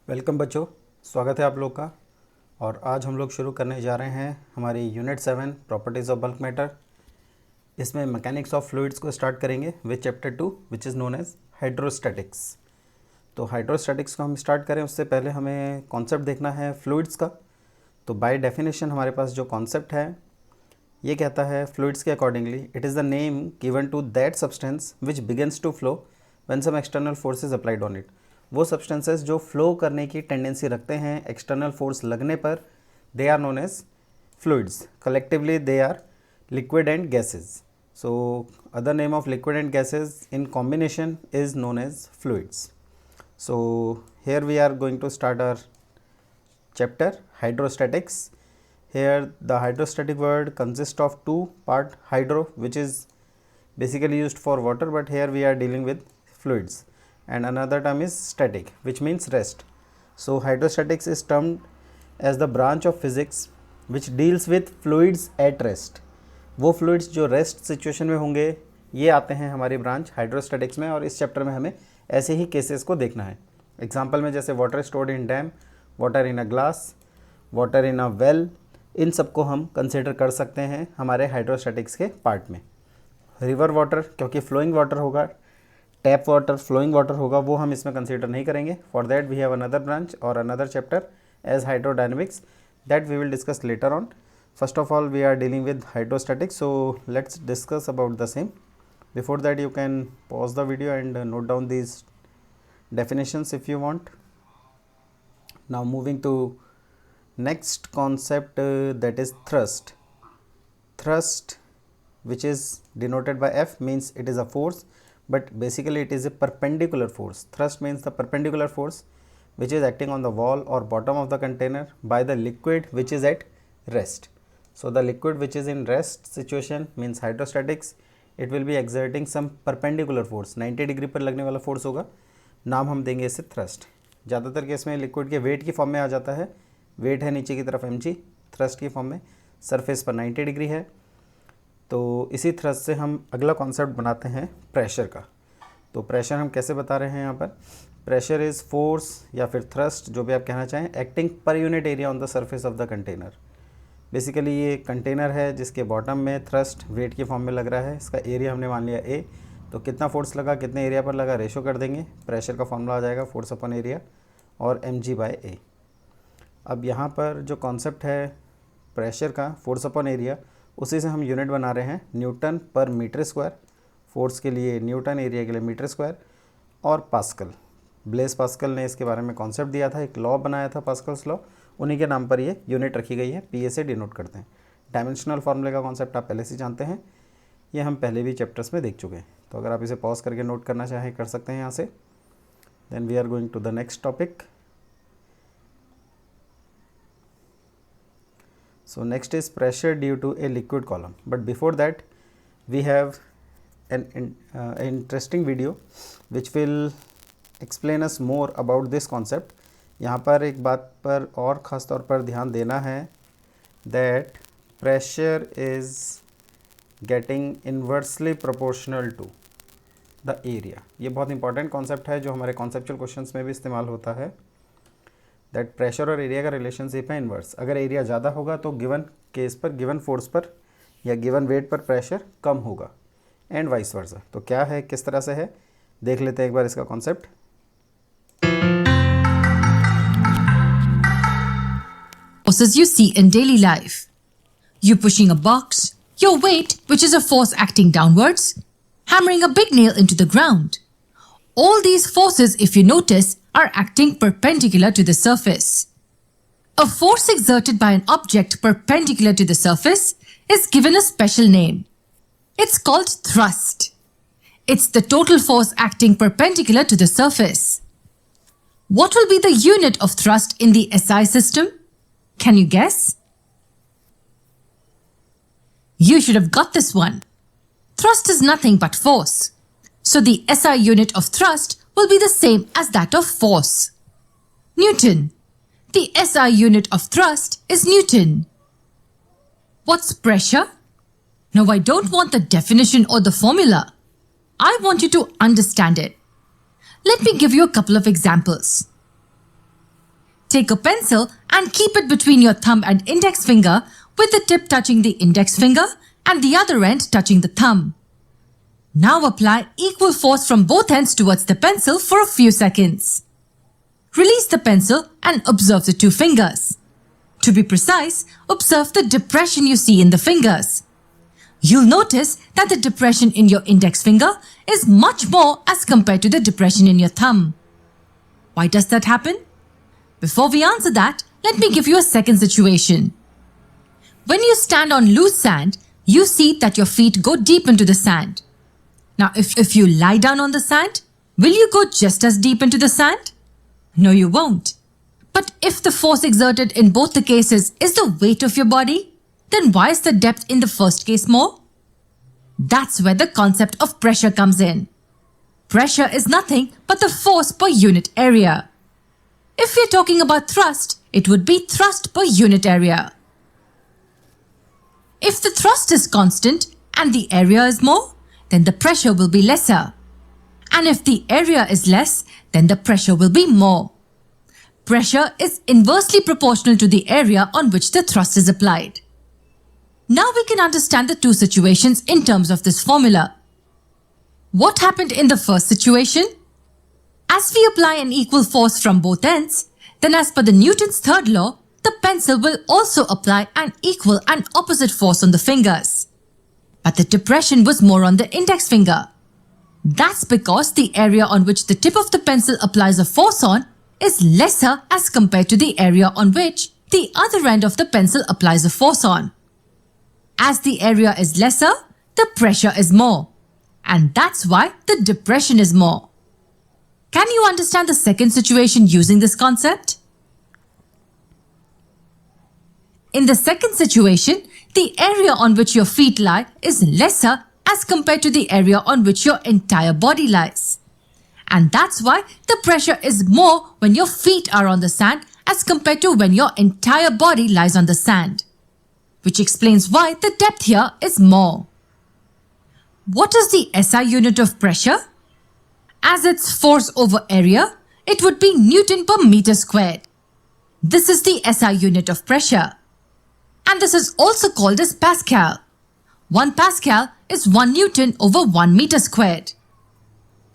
Welcome बच्चों, स्वागत है आप लोग का। और आज हम लोग शुरू करने जा रहे हैं हमारी unit 7 properties of bulk matter. इसमें मैकेनिक्स ऑफ फ्लूइड्स को स्टार्ट करेंगे with chapter 2 which is known as hydrostatics. तो हाइड्रोस्टैटिक्स को हम स्टार्ट करें उससे पहले हमें कॉन्सेप्ट देखना है फ्लूइड्स का। तो बाय डेफिनेशन हमारे पास जो कॉन्सेप्ट है ये कहता है फ्लूइड्स के accordingly it is the name given to that substance which begins to flow when some external force is applied on it. वो सब्सटेंसेस जो फ्लो करने की टेंडेंसी रखते हैं एक्सटर्नल फोर्स लगने पर, they are known as fluids. Collectively they are liquid and gases. So other name of liquid and gases in combination is known as fluids. So here we are going to start our chapter hydrostatics. Here the hydrostatic word consists of two part: hydro, which is basically used for water, but here we are dealing with fluids, and another term is static, which means rest. So hydrostatics is termed as the branch of physics which deals with fluids at rest. वो fluids जो rest situation में होंगे ये आते हैं हमारी branch hydrostatics में, और इस चैप्टर में हमें ऐसे ही केसेस को देखना है। एग्जाम्पल में जैसे water stored in dam, water in a glass, water in a well, इन सबको हम कंसिडर कर सकते हैं हमारे हाइड्रोस्टैटिक्स के पार्ट में। रिवर वाटर क्योंकि फ्लोइंग वाटर होगा, टैप वाटर फ्लोइंग वाटर होगा, वो हम इसमें कंसिडर नहीं करेंगे। For that we have another branch और another chapter as hydrodynamics that we will discuss later on. First of all, we are dealing with hydrostatics, so let's discuss about the same. Before that, you can pause the video and note down these definitions if you want. Now moving to next concept, that is thrust. Thrust, which is denoted by F, means it is a force, but basically it is a perpendicular force. Thrust means the perpendicular force which is acting on the wall or bottom of the container by the liquid which is at rest. So the liquid which is in rest situation means hydrostatics, it will be exerting some perpendicular force, 90 degree पर लगने वाला force होगा। नाम हम देंगे इसे thrust. ज़्यादातर case में लिक्विड के वेट की फॉर्म में आ जाता है, वेट है नीचे की तरफ mg, थ्रस्ट की फॉर्म में सरफेस पर 90 डिग्री है। तो इसी थ्रस्ट से हम अगला कॉन्सेप्ट बनाते हैं प्रेशर का। तो प्रेशर हम कैसे बता रहे हैं यहाँ पर? प्रेशर इज़ फोर्स या फिर थ्रस्ट, जो भी आप कहना चाहें, acting per unit area on the surface of the container. Basically ये कंटेनर है जिसके बॉटम में थ्रस्ट वेट के फॉर्म में लग रहा है, इसका एरिया हमने मान लिया ए। तो कितना फोर्स लगा, कितने एरिया पर लगा, रेशो कर देंगे, प्रेशर का फॉर्मूला आ जाएगा फोर्स अपॉन एरिया और mg/a। अब यहाँ पर जो कॉन्सेप्ट है प्रेशर का, फोर्स अपॉन एरिया, उसी से हम यूनिट बना रहे हैं न्यूटन पर मीटर स्क्वायर। फोर्स के लिए न्यूटन, एरिया के लिए मीटर स्क्वायर, और पास्कल। ब्लेस पास्कल ने इसके बारे में कॉन्सेप्ट दिया था, एक लॉ बनाया था पास्कल्स लॉ, उन्हीं के नाम पर ये यूनिट रखी गई है, पीए से डिनोट करते हैं। डायमेंशनल फार्मूले का कॉन्सेप्ट आप पहले से जानते हैं, ये हम पहले भी चैप्टर्स में देख चुके हैं। तो अगर आप इसे पॉज करके नोट करना चाहें कर सकते हैं यहाँ से। Then we are going to the next topic. So next is pressure due to a liquid column, but before that we have an interesting video which will explain us more about this concept. यहाँ पर एक बात पर और ख़ास तौर पर ध्यान देना है, that pressure is getting inversely proportional to the area. ये बहुत इंपॉर्टेंट कॉन्सेप्ट है जो हमारे कॉन्सेप्चुअल क्वेश्चंस में भी इस्तेमाल होता है, दैट प्रेशर और एरिया का रिलेशनशिप है इन्वर्स। अगर एरिया ज़्यादा होगा तो गिवन केस पर, गिवन फोर्स पर या गिवन वेट पर प्रेशर कम होगा, एंड वाइस वर्सा। तो क्या है, किस तरह से है, देख लेते हैं एक बार इसका concept. Forces you see in daily life. You pushing a box, your weight, which is a force acting downwards, hammering a big nail into the ground. All these forces, if you notice, are acting perpendicular to the surface. A force exerted by an object perpendicular to the surface is given a special name. It's called thrust. It's the total force acting perpendicular to the surface. What will be the unit of thrust in the SI system? Can you guess? You should have got this one. Thrust is nothing but force. So the SI unit of thrust will be the same as that of force. Newton. The SI unit of thrust is Newton. What's pressure? No, I don't want the definition or the formula. I want you to understand it. Let me give you a couple of examples. Take a pencil and keep it between your thumb and index finger with the tip touching the index finger and the other end touching the thumb. Now apply equal force from both ends towards the pencil for a few seconds. Release the pencil and observe the two fingers. To be precise, observe the depression you see in the fingers. You'll notice that the depression in your index finger is much more as compared to the depression in your thumb. Why does that happen? Before we answer that, let me give you a second situation. When you stand on loose sand, you see that your feet go deep into the sand. Now, if you lie down on the sand, will you go just as deep into the sand? No, you won't. But if the force exerted in both the cases is the weight of your body, then why is the depth in the first case more? That's where the concept of pressure comes in. Pressure is nothing but the force per unit area. If we're talking about thrust, it would be thrust per unit area. If the thrust is constant and the area is more, then the pressure will be lesser. And if the area is less, then the pressure will be more. Pressure is inversely proportional to the area on which the thrust is applied. Now we can understand the two situations in terms of this formula. What happened in the first situation? As we apply an equal force from both ends, then as per the Newton's third law, the pencil will also apply an equal and opposite force on the fingers. But the depression was more on the index finger. That's because the area on which the tip of the pencil applies a force on is lesser as compared to the area on which the other end of the pencil applies a force on. As the area is lesser, the pressure is more. And that's why the depression is more. Can you understand the second situation using this concept? In the second situation, the area on which your feet lie is lesser as compared to the area on which your entire body lies. And that's why the pressure is more when your feet are on the sand as compared to when your entire body lies on the sand. Which explains why the depth here is more. What is the SI unit of pressure? As it's force over area, it would be Newton per meter squared. This is the SI unit of pressure. And this is also called as Pascal. 1 Pascal is 1 Newton over 1 meter squared.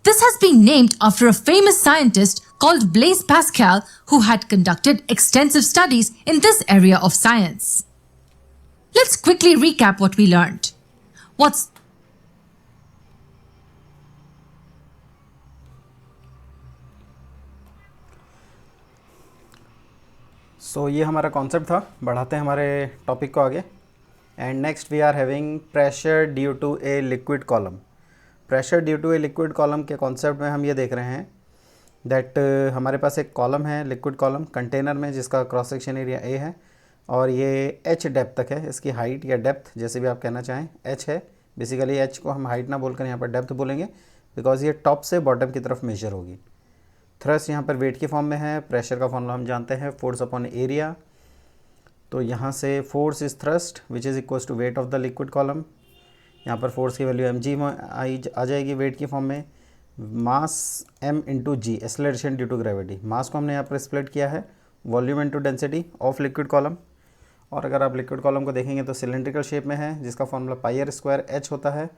This has been named after a famous scientist called Blaise Pascal who had conducted extensive studies in this area of science. Let's quickly recap what we learned. सो ये हमारा concept था. बढ़ाते हैं हमारे topic को आगे. And next we are having pressure due to a liquid column. Pressure due to a liquid column के concept में हम ये देख रहे हैं दैट हमारे पास एक कॉलम है, लिक्विड कॉलम कंटेनर में, जिसका क्रॉस सेक्शन एरिया ए है और ये h डेप्थ तक है. इसकी हाइट या डेप्थ जैसे भी आप कहना चाहें h है. बेसिकली h को हम हाइट ना बोलकर यहाँ पर डेप्थ बोलेंगे बिकॉज ये टॉप से बॉटम की तरफ मेजर होगी. थ्रस्ट यहाँ पर वेट के फॉर्म में है. प्रेशर का फॉर्मूला हम जानते हैं, फोर्स अपॉन एरिया. तो यहाँ से force is thrust which is equals to weight of the liquid column. यहाँ पर फोर्स की वैल्यू mg में आ जाएगी वेट की फॉर्म में. Mass m into G, acceleration due to gravity. Mass को हमने यहाँ पर स्प्लिट किया है volume into density of liquid column. और अगर आप लिक्विड कॉलम को देखेंगे तो सिलेंड्रिकल शेप में है, जिसका formula pi r square h होता है.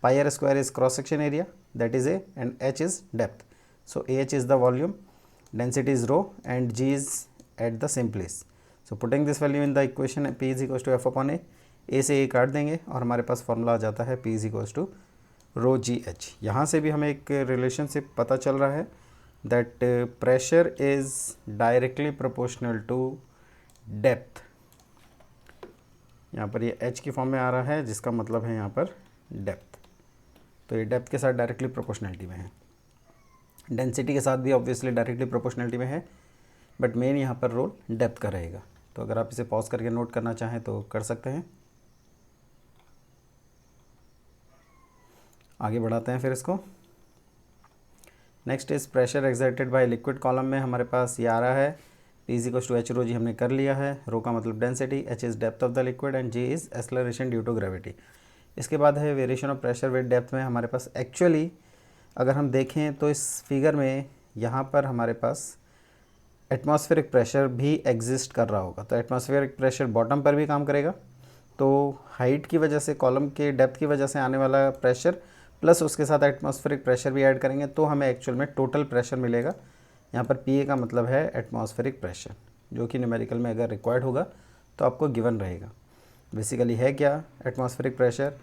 Pi r square is cross section area, that is A, and h is depth. So AH is the volume, density is rho, and G is at the same place. So putting this value in the equation, P is equals to F upon A. A से A काट देंगे और हमारे पास formula आ जाता है P is equals to rho GH. यहाँ से भी हमें एक रिलेशनशिप पता चल रहा है that pressure is directly proportional to depth. यहाँ पर ये H की फॉर्म में आ रहा है, जिसका मतलब है यहाँ पर डेप्थ. तो ये डेप्थ के साथ डायरेक्टली प्रोपोर्शनलिटी में है. डेंसिटी के साथ भी ऑब्वियसली डायरेक्टली प्रोपोर्शनलिटी में है, बट मेन यहाँ पर रोल डेप्थ का रहेगा. तो अगर आप इसे पॉज करके नोट करना चाहें तो कर सकते हैं. आगे बढ़ाते हैं फिर इसको. Next is pressure exerted by liquid column में हमारे पास ये आ रहा है P is equals to H rho. G हमने कर लिया है. रो का मतलब density, H is depth of the liquid and G is acceleration due to gravity. इसके बाद है variation of pressure with depth में हमारे पास एक्चुअली अगर हम देखें तो इस फिगर में यहाँ पर हमारे पास एटमॉस्फेरिक प्रेशर भी एग्जिस्ट कर रहा होगा। तो एटमॉस्फेरिक प्रेशर बॉटम पर भी काम करेगा, तो हाइट की वजह से, कॉलम के डेप्थ की वजह से आने वाला प्रेशर प्लस उसके साथ एटमॉस्फेरिक प्रेशर भी ऐड करेंगे तो हमें एक्चुअल में टोटल प्रेशर मिलेगा। यहाँ पर पी ए का मतलब है एटमॉस्फेरिक प्रेशर, जो कि न्यूमेरिकल में अगर रिक्वायर्ड होगा तो आपको गिवन रहेगा। बेसिकली है क्या atmospheric pressure?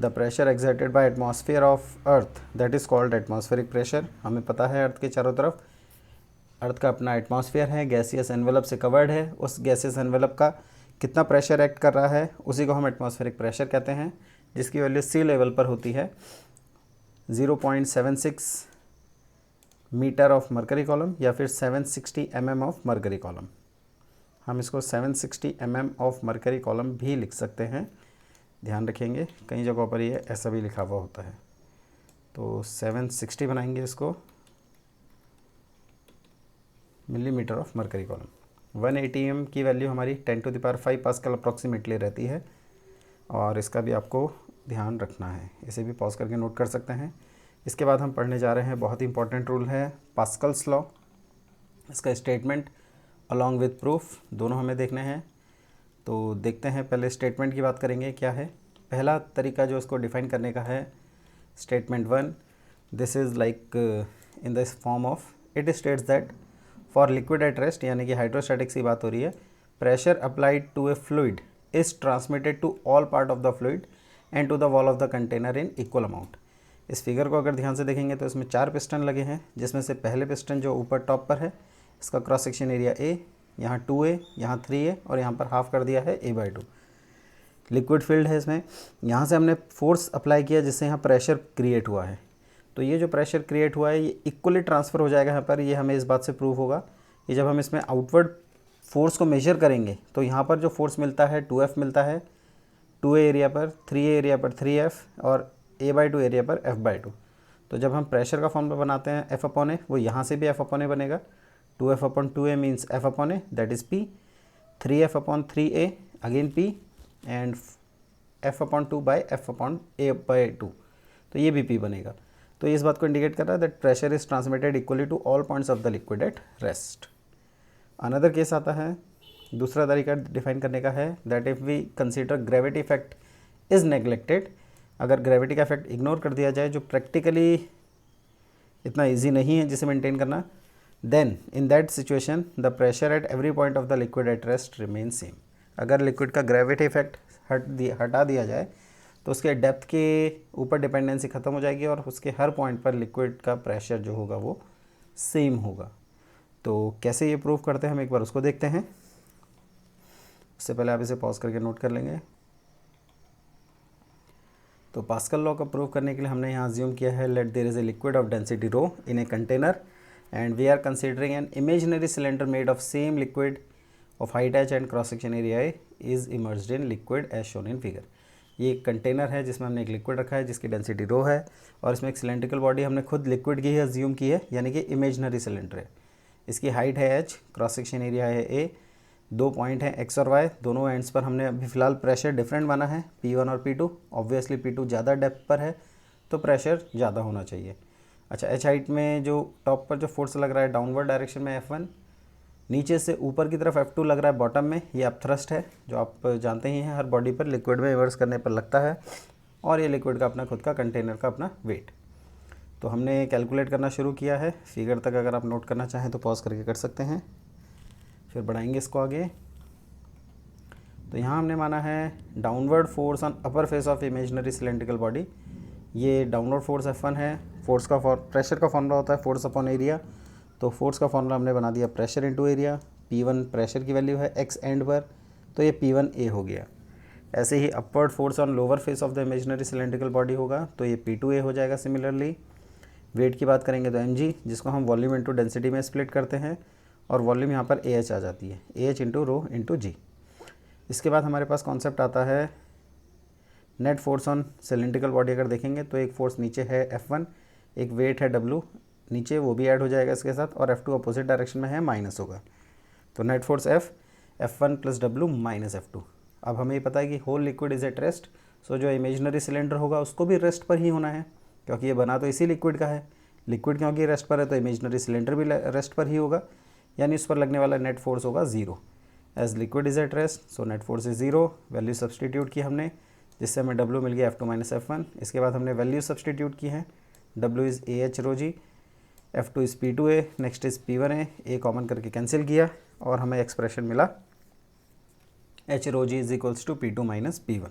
The pressure exerted bye atmosphere of earth that is called atmospheric pressure. हमें पता है अर्थ के चारों तरफ अर्थ का अपना एटमॉस्फेयर है, गैसियस एनवेलप से कवर्ड है। उस गैसियस एनवेलप का कितना प्रेशर एक्ट कर रहा है उसी को हम एटमॉस्फेरिक प्रेशर कहते हैं, जिसकी वैल्यू सी लेवल पर होती है 0.76 मीटर ऑफ मरकरी कॉलम या फिर 760 mm ऑफ मरकरी कॉलम। हम इसको 760 mm ऑफ मरकरी कॉलम भी लिख सकते हैं, ध्यान रखेंगे कई जगहों पर ये ऐसा भी लिखा हुआ होता है। तो 760 बनाएंगे इसको millimetre of mercury column. 180 mm की वैल्यू हमारी 10⁵ पास्कल अप्रॉक्सीमेटली रहती है, और इसका भी आपको ध्यान रखना है, इसे भी पॉज करके नोट कर सकते हैं। इसके बाद हम पढ़ने जा रहे हैं, बहुत ही इंपॉर्टेंट रूल है पास्कल्स लॉ। इसका स्टेटमेंट अलॉन्ग विथ प्रूफ दोनों हमें देखने हैं। तो देखते हैं, पहले स्टेटमेंट की बात करेंगे क्या है। पहला तरीका जो इसको डिफाइन करने का है, statement 1, this is like in this form of, it states that for liquid at rest, यानी कि हाइड्रोस्टैटिक्स की बात हो रही है, pressure applied to a fluid is transmitted to all part of the fluid and to the wall of the container in equal amount. इस figure को अगर ध्यान से देखेंगे तो इसमें 4 पिस्टन लगे हैं, जिसमें से पहले पिस्टन जो ऊपर टॉप पर है इसका क्रॉस सेक्शन एरिया ए, यहाँ 2A, यहाँ 3A और यहाँ पर हाफ कर दिया है A/2। लिक्विड फील्ड है इसमें, यहाँ से हमने फोर्स अप्लाई किया जिससे यहाँ प्रेशर क्रिएट हुआ है। तो ये जो प्रेशर क्रिएट हुआ है ये इक्वली ट्रांसफ़र हो जाएगा यहाँ पर। ये हमें इस बात से प्रूव होगा कि जब हम इसमें आउटवर्ड फोर्स को मेजर करेंगे तो यहाँ पर जो फोर्स मिलता है 2F मिलता है 2A एरिया पर, 3A एरिया पर 3F और A/2 एरिया पर F/2। तो जब हम प्रेशर का फॉर्मूला बनाते हैं F/A, वो यहाँ से भी F/A बनेगा। 2F/2A means F/A, that is P, 3F/3A again P and F/2 by F/A/2, तो ये भी P बनेगा। तो इस बात को इंडिकेट कर रहा है that pressure is transmitted equally to all points of the liquid at rest. Another case आता है, दूसरा तरीका डिफाइन करने का है, that if we consider gravity effect is neglected, अगर ग्रेविटी का इफेक्ट इग्नोर कर दिया जाए जो प्रैक्टिकली इतना ईजी नहीं है जिसे मेंटेन करना, then in that situation the pressure at every point of the liquid at rest remain same. अगर लिक्विड का ग्रेविटी इफेक्ट हटा दिया जाए तो उसके डेप्थ के ऊपर डिपेंडेंसी ख़त्म हो जाएगी और उसके हर पॉइंट पर लिक्विड का प्रेशर जो होगा वो सेम होगा। तो कैसे ये प्रूव करते हैं हम एक बार उसको देखते हैं। उससे पहले आप इसे पॉज करके नोट कर लेंगे। तो पास्कल लॉ का प्रूव करने के लिए हमने यहाँ अज्यूम किया है, let there is a liquid of density rho in a container and we are considering an imaginary cylinder made of same liquid of height h and cross section area is immersed in liquid as shown in figure. ये एक container है जिसमें हमने एक liquid रखा है जिसकी density rho है और इसमें एक सिलेंड्रिकल बॉडी हमने खुद लिक्विड की ही अज्यूम की है, यानी कि इमेजिनरी सिलेंडर है। इसकी हाइट है h, क्रॉस सेक्शन एरिया है a, 2 पॉइंट हैं x और y, दोनों एंड्स पर हमने अभी फ़िलहाल प्रेशर डिफरेंट बना है P1 और P2। ऑब्वियसली P2 ज़्यादा डेप्थ पर है तो प्रेशर ज़्यादा होना चाहिए। अच्छा, h हाइट में जो टॉप पर जो फोर्स लग रहा है डाउनवर्ड डायरेक्शन में F1, नीचे से ऊपर की तरफ F2 लग रहा है बॉटम में, ये अपथ्रस्ट है जो आप जानते ही हैं हर बॉडी पर लिक्विड में इमर्स करने पर लगता है, और ये लिक्विड का अपना खुद का कंटेनर का अपना वेट। तो हमने कैलकुलेट करना शुरू किया है, फिगर तक अगर आप नोट करना चाहें तो पॉज करके कर सकते हैं, फिर बढ़ाएंगे इसको आगे। तो यहाँ हमने माना है downward force on upper face of imaginary cylindrical body. ये डाउनवर्ड फोर्स F1 है। फोर्स का प्रेशर का फॉर्मूला होता है फोर्स अपॉन एरिया, तो फोर्स का फॉर्मूला हमने बना दिया pressure into area. P1 pressure की वैल्यू है x एंड पर, तो ये P1A हो गया। ऐसे ही upward force on lower face of the imaginary cylindrical body होगा तो ये P2A हो जाएगा। सिमिलरली वेट की बात करेंगे तो mg, जिसको हम वॉल्यूम इंटू डेंसिटी में स्प्लिट करते हैं, और वॉल्यूम यहाँ पर AH आ जाती है, AH इंटू रो इंटू जी। इसके बाद हमारे पास कॉन्सेप्ट आता है net force on cylindrical body. अगर देखेंगे तो एक फोर्स नीचे है F1, एक वेट है W नीचे, वो भी ऐड हो जाएगा इसके साथ, और F2 अपोजिट डायरेक्शन में है माइनस होगा, तो net force F1 plus W minus F2। अब हमें ये पता है कि whole liquid is at rest, so जो इमेजिनरी सिलेंडर होगा उसको भी रेस्ट पर ही होना है, क्योंकि ये बना तो इसी लिक्विड का है। लिक्विड क्योंकि रेस्ट पर है तो इमेजिनरी सिलेंडर भी रेस्ट पर ही होगा। यानी उस पर लगने वाला नेट फोर्स होगा 0। As liquid is at rest so net force is 0। Value substitute की हमने, जिससे हमें W मिल गया F2 माइनस F1। इसके बाद हमने वैल्यू सब्सटीट्यूट की है, W is AH rho g, F2 is P2A, next is P1A, A common करके कैंसिल किया और हमें एक्सप्रेशन मिला H rho g is equals to P2 minus P1।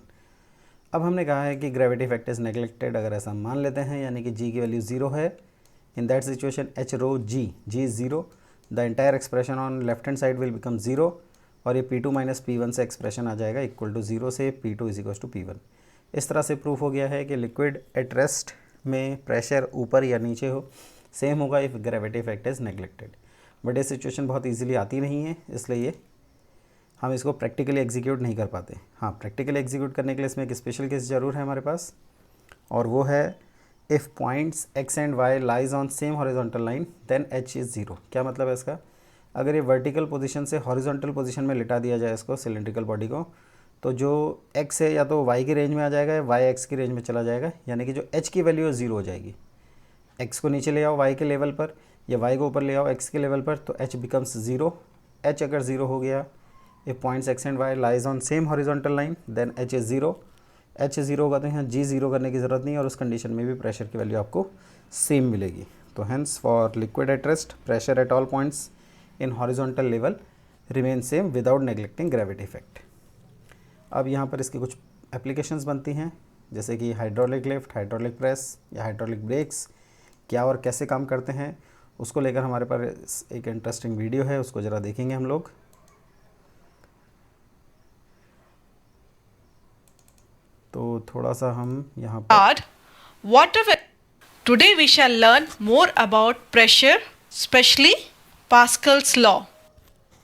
अब हमने कहा है कि ग्रेविटी इफेक्ट इज नेग्लेक्टेड, अगर ऐसा मान लेते हैं यानी कि G की वैल्यू 0 है, in that situation H rho G is 0, the entire expression on left hand side will become 0 और ये P2 माइनस P1 से एक्सप्रेशन आ जाएगा इक्वल टू 0 से P2 is equal to P1। इस तरह से प्रूफ हो गया है कि लिक्विड एट रेस्ट में प्रेशर ऊपर या नीचे हो सेम होगा if gravity effect is neglected. But ये सिचुएशन बहुत इजीली आती नहीं है, इसलिए हम इसको प्रैक्टिकली एग्जीक्यूट नहीं कर पाते। हाँ, प्रैक्टिकली एग्जीक्यूट करने के लिए इसमें एक स्पेशल केस ज़रूर है हमारे पास, और वो है if points x and y lies on same horizontal line then h is 0। क्या मतलब है इसका? अगर ये वर्टिकल पोजीशन से हॉरिजॉन्टल पोजीशन में लिटा दिया जाए इसको, सिलेंड्रिकल बॉडी को, तो जो x है या तो y की रेंज में आ जाएगा या y x की रेंज में चला जाएगा, यानी कि जो h की वैल्यू है 0 हो जाएगी। x को नीचे ले आओ y के लेवल पर या y को ऊपर ले आओ x के लेवल पर, तो h बिकम्स 0। h अगर 0 हो गया, if points x and y lies on same horizontal line then h is 0। h 0 होगा तो यहाँ g 0 करने की ज़रूरत नहीं, और उस कंडीशन में भी प्रेशर की वैल्यू आपको सेम मिलेगी। तो hence for liquid at rest pressure at all points in horizontal level remain same without neglecting gravity effect. अब यहाँ पर इसकी कुछ एप्लीकेशंस बनती हैं, जैसे कि हाइड्रोलिक लिफ्ट, हाइड्रोलिक प्रेस या हाइड्रोलिक ब्रेक्स क्या और कैसे काम करते हैं, उसको लेकर हमारे पास एक इंटरेस्टिंग वीडियो है, उसको ज़रा देखेंगे हम लोग। तो थोड़ा सा हम यहाँ पर whatever. Today we shall learn more about pressure, especially Pascal's law.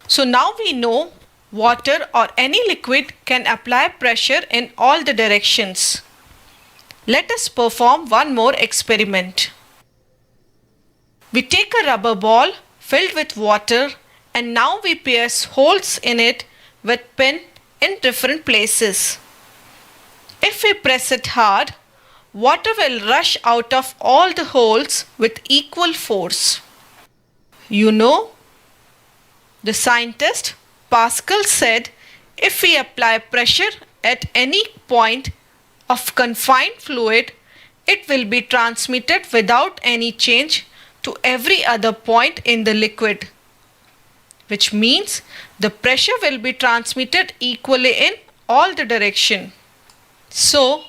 So now we know water or any liquid can apply pressure in all the directions. Let us perform one more experiment. We take a rubber ball filled with water and now we pierce holes in it with pin in different places. If we press it hard, water will rush out of all the holes with equal force. You know, the scientist Pascal said if we apply pressure at any point of confined fluid, it will be transmitted without any change to every other point in the liquid, which means the pressure will be transmitted equally in all the direction. So,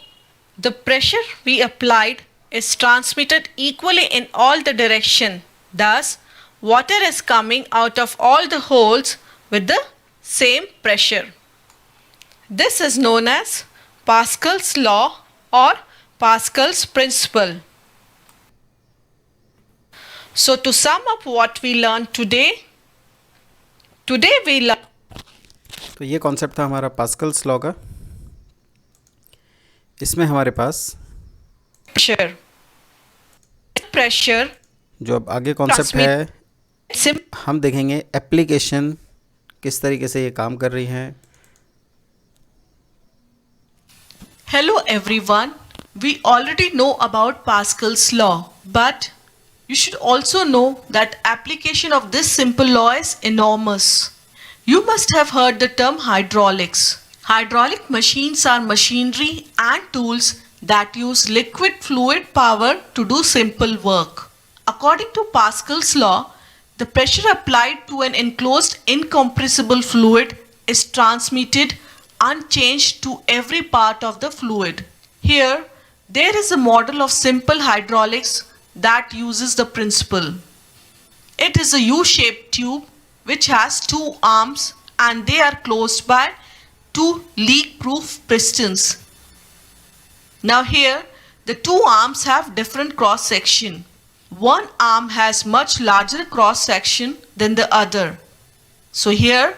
the pressure we applied is transmitted equally in all the direction. Thus, water is coming out of all the holes with the same pressure. This is known as Pascal's law or Pascal's principle. So, to sum up what we learned today we learned. तो ये concept था हमारा Pascal's law का। इसमें हमारे पास pressure जो अब आगे कॉन्सेप्ट है, हम देखेंगे एप्लीकेशन किस तरीके से ये काम कर रही हैं। Hello everyone, we already know about Pascal's law, but you should also know that application of this simple law is enormous. You must have heard the term hydraulics. Hydraulic machines are machinery and tools that use liquid fluid power to do simple work. According to Pascal's law, the pressure applied to an enclosed incompressible fluid is transmitted unchanged to every part of the fluid. Here, there is a model of simple hydraulics that uses the principle. It is a U-shaped tube which has two arms and they are closed by two leak-proof pistons. Now here, the two arms have different cross-section. One arm has much larger cross-section than the other. So here,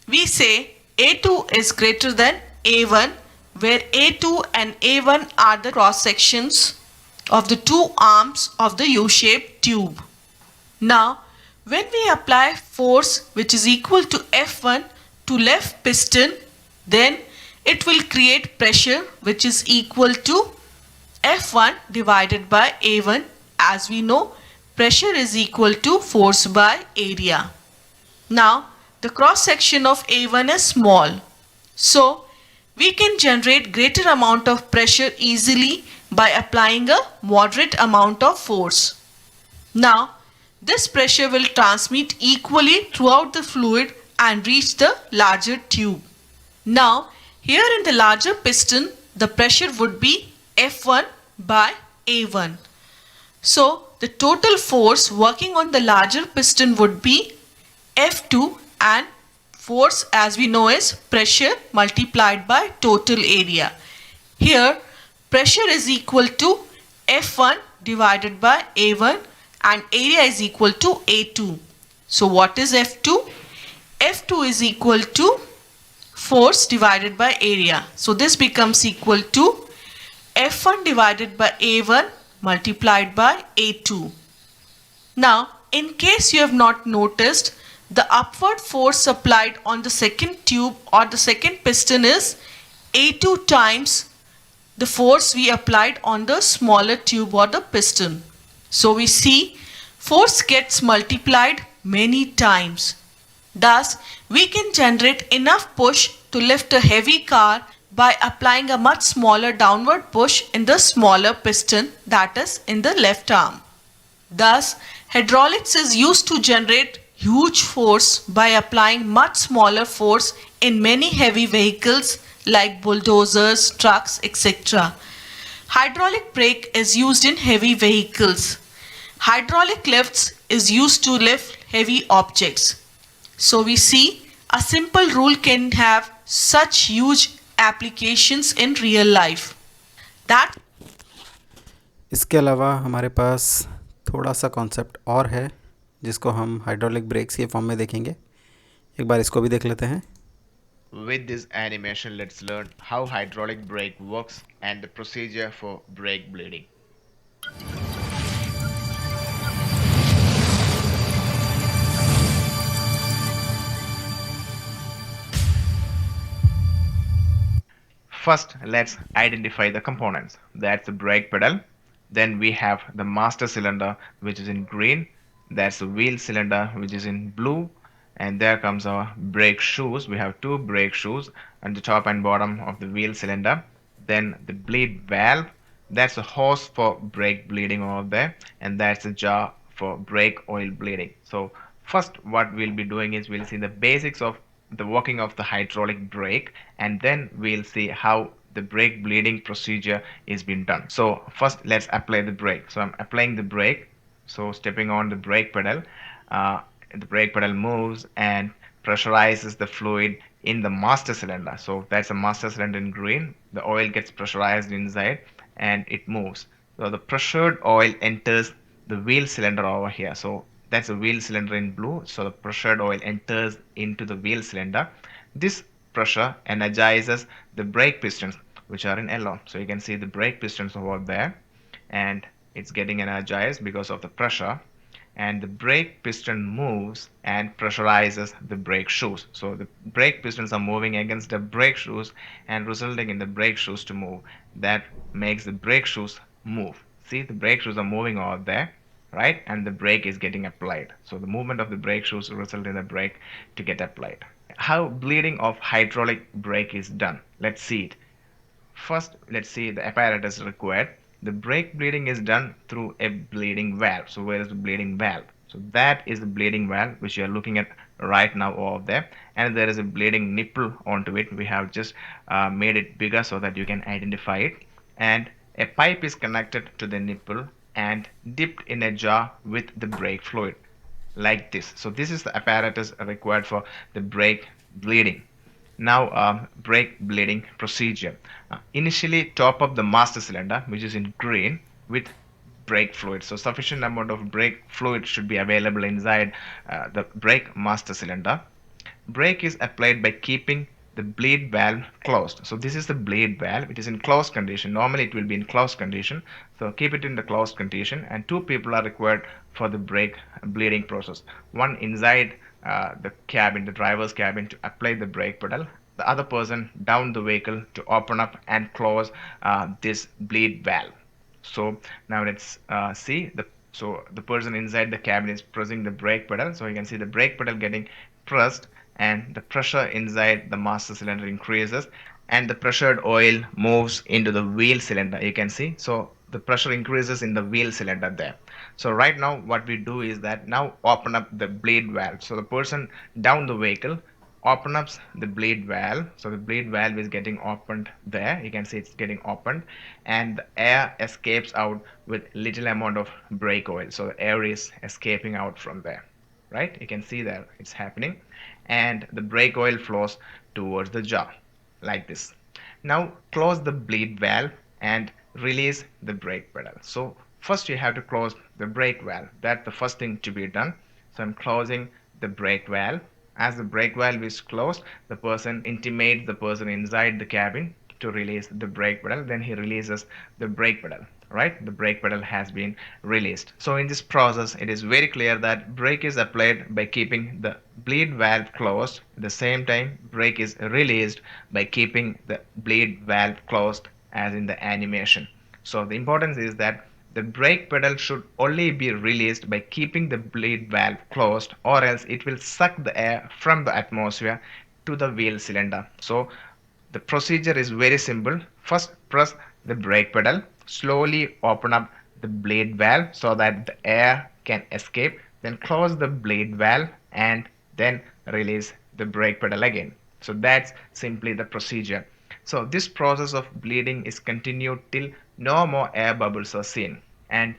we say A2 is greater than A1, where A2 and A1 are the cross-sections of the two arms of the U-shaped tube. Now, when we apply force which is equal to F1 to left piston, then it will create pressure which is equal to F1 divided by A1. As we know, pressure is equal to force by area. Now, the cross section of A1 is small. So, we can generate greater amount of pressure easily by applying a moderate amount of force. Now, this pressure will transmit equally throughout the fluid and reach the larger tube. Now, here in the larger piston, the pressure would be F1 by A1. So, the total force working on the larger piston would be F2, and force as we know is pressure multiplied by total area. Here, pressure is equal to F1 divided by A1 and area is equal to A2. So, what is F2? F2 is equal to force divided by area. So, this becomes equal to F1 divided by A1 multiplied by A2. Now, in case you have not noticed, the upward force applied on the second tube or the second piston is A2 times the force we applied on the smaller tube or the piston. So we see force gets multiplied many times. Thus, we can generate enough push to lift a heavy car by applying a much smaller downward push in the smaller piston, that is in the left arm. Thus, hydraulics is used to generate huge force by applying much smaller force in many heavy vehicles like bulldozers, trucks, etc. Hydraulic brake is used in heavy vehicles. Hydraulic lifts is used to lift heavy objects. So we see a simple rule can have such huge applications in real life. That इसके अलावा हमारे पास थोड़ा सा concept और है जिसको हम hydraulic breaks के फॉर्म में देखेंगे. एक बार इसको भी देख लेते हैं. With this animation, let's learn how hydraulic brake works and the procedure for brake bleeding. First, let's identify the components. That's the brake pedal. Then we have the master cylinder, which is in green. That's the wheel cylinder, which is in blue. And there comes our brake shoes. We have two brake shoes on the top and bottom of the wheel cylinder. Then the bleed valve. That's a hose for brake bleeding over there. And that's a jar for brake oil bleeding. So first what we'll be doing is we'll see the basics of the working of the hydraulic brake, and then we'll see how the brake bleeding procedure is being done. So first let's apply the brake. So I'm applying the brake. So stepping on the brake pedal, the brake pedal moves and pressurizes the fluid in the master cylinder. So that's a master cylinder in green. The oil gets pressurized inside and it moves. So the pressured oil enters the wheel cylinder over here. So that's a wheel cylinder in blue. So the pressured oil enters into the wheel cylinder. This pressure energizes the brake pistons, which are in yellow. So you can see the brake pistons over there, and it's getting energized because of the pressure. And the brake piston moves and pressurizes the brake shoes. So the brake pistons are moving against the brake shoes and resulting in the brake shoes to move. That makes the brake shoes move. See, the brake shoes are moving over there, right? And the brake is getting applied. So the movement of the brake shoes result in the brake to get applied. How bleeding of hydraulic brake is done? Let's see it. First, let's see the apparatus required. The brake bleeding is done through a bleeding valve. So where is the bleeding valve? So that is the bleeding valve which you are looking at right now over there, and there is a bleeding nipple onto it. We have just made it bigger so that you can identify it, and a pipe is connected to the nipple and dipped in a jar with the brake fluid like this. So this is the apparatus required for the brake bleeding. Now brake bleeding procedure. Initially top up the master cylinder, which is in green, with brake fluid. So sufficient amount of brake fluid should be available inside the brake master cylinder. Brake is applied by keeping the bleed valve closed. So this is the bleed valve. It is in closed condition. Normally it will be in closed condition. So keep it in the closed condition, and two people are required for the brake bleeding process. One inside the cabin, the driver's cabin, to apply the brake pedal. The other person down the vehicle to open up and close this bleed valve. So now let's see the person inside the cabin is pressing the brake pedal. So you can see the brake pedal getting pressed and the pressure inside the master cylinder increases and the pressured oil moves into the wheel cylinder. You can see, so the pressure increases in the wheel cylinder there. So right now what we do is that now open up the bleed valve. So the person down the vehicle open up the bleed valve. So the bleed valve is getting opened there. You can see it's getting opened and the air escapes out with little amount of brake oil. So the air is escaping out from there, right? You can see that it's happening and the brake oil flows towards the jar like this. Now close the bleed valve and release the brake pedal. So first you have to close the brake valve. That's the first thing to be done. So I'm closing the brake valve. As the brake valve is closed, the person intimates the person inside the cabin to release the brake pedal. Then he releases the brake pedal, right? The brake pedal has been released. So in this process it is very clear that brake is applied by keeping the bleed valve closed. At the same time brake is released by keeping the bleed valve closed as in the animation. So the importance is that the brake pedal should only be released by keeping the bleed valve closed, or else it will suck the air from the atmosphere to the wheel cylinder. So the procedure is very simple. First press the brake pedal, slowly open up the bleed valve so that the air can escape, then close the bleed valve and then release the brake pedal again. So that's simply the procedure. So this process of bleeding is continued till no more air bubbles are seen. And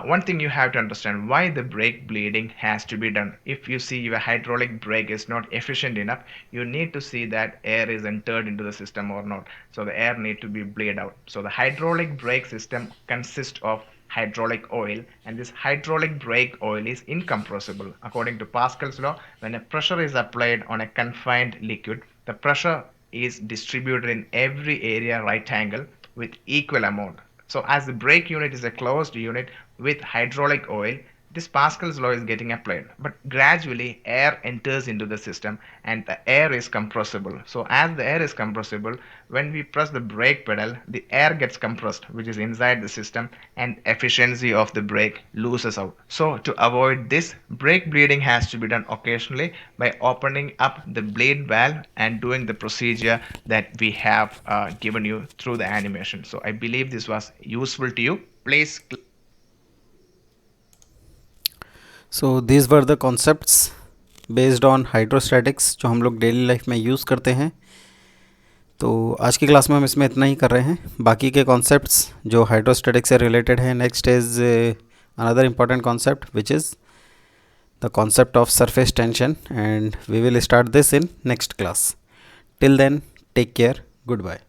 one thing you have to understand why the brake bleeding has to be done. If you see your hydraulic brake is not efficient enough, you need to see that air is entered into the system or not. So the air need to be bleed out. So the hydraulic brake system consists of hydraulic oil, and this hydraulic brake oil is incompressible. According to Pascal's law, when a pressure is applied on a confined liquid, the pressure is distributed in every area right angle with equal amount. So as the brake unit is a closed unit with hydraulic oil, this Pascal's law is getting applied, but gradually air enters into the system and the air is compressible. So as the air is compressible, when we press the brake pedal, the air gets compressed, which is inside the system, and efficiency of the brake loses out. So to avoid this, brake bleeding has to be done occasionally by opening up the bleed valve and doing the procedure that we have given you through the animation. So I believe this was useful to you. Please so these were the concepts based on hydrostatics जो हम लोग daily life में use करते हैं. तो आज की class में हम इसमें इतना ही कर रहे हैं. बाकी के कॉन्सेप्ट्स जो हाइड्रोस्टैटिक्स से रिलेटेड हैं, next is another important concept which is the concept of surface tension, and we will start this in next class. Till then, take care, good bye.